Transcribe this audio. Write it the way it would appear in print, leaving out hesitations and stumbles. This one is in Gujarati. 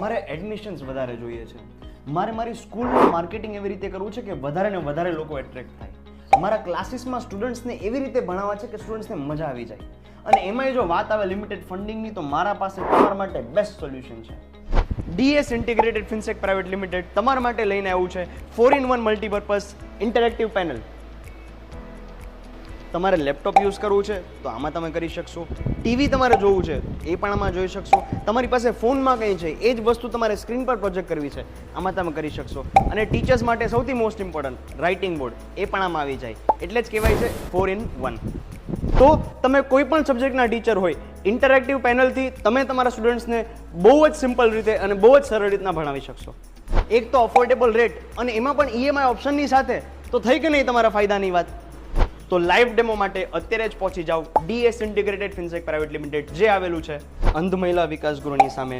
મારે એડમિશન્સ વધારે જોઈએ છે, મારે મારી સ્કૂલનું માર્કેટિંગ એવી રીતે કરવું છે કે વધારે ને વધારે લોકો એટ્રેક્ટ થાય, મારા ક્લાસીસમાં સ્ટુડન્ટ્સને એવી રીતે ભણાવવા છે કે સ્ટુડન્ટ્સને મજા આવી જાય. અને એમાંય જો વાત આવે લિમિટેડ ફંડિંગની, તો મારા પાસે તમારા માટે બેસ્ટ સોલ્યુશન છે. DS ઇન્ટિગ્રેટેડ ફિન્સેક પ્રાઇવેટ લિમિટેડ તમારા માટે લઈને આવ્યું છે 4-in-1 મલ્ટીપર્પઝ ઇન્ટરેક્ટિવ પેનલ. તમારે લેપટોપ યુઝ કરવું છે તો આમાં તમે કરી શકશો, ટીવી તમારે જોવું છે એ પણ આમાં જોઈ શકશો, તમારી પાસે ફોનમાં કંઈ છે એ જ વસ્તુ તમારે સ્ક્રીન પર પ્રોજેક્ટ કરવી છે આમાં તમે કરી શકશો. અને ટીચર્સ માટે સૌથી મોસ્ટ ઇમ્પોર્ટન્ટ રાઇટિંગ બોર્ડ એ પણ આમાં આવી જાય, એટલે જ કહેવાય છે 4-in-1. તો તમે કોઈ પણ સબ્જેક્ટના ટીચર હોય, ઇન્ટરેક્ટિવ પેનલથી તમે તમારા સ્ટુડન્ટ્સને બહુ જ સિમ્પલ રીતે અને બહુ જ સરળ રીતના ભણાવી શકશો. એક તો અફોર્ડેબલ રેટ અને એમાં પણ EMI ઓપ્શનની સાથે, તો થઈ કે નહીં તમારા ફાયદાની વાત. તો લાઈવ ડેમો માટે અત્યારે જ પહોંચી જાઓ DS ઇન્ટિગ્રેટેડ ફિન્સેક પ્રાઇવેટ લિમિટેડ, જે આવેલું છે અંધ મહિલા વિકાસ ગૃહની સામે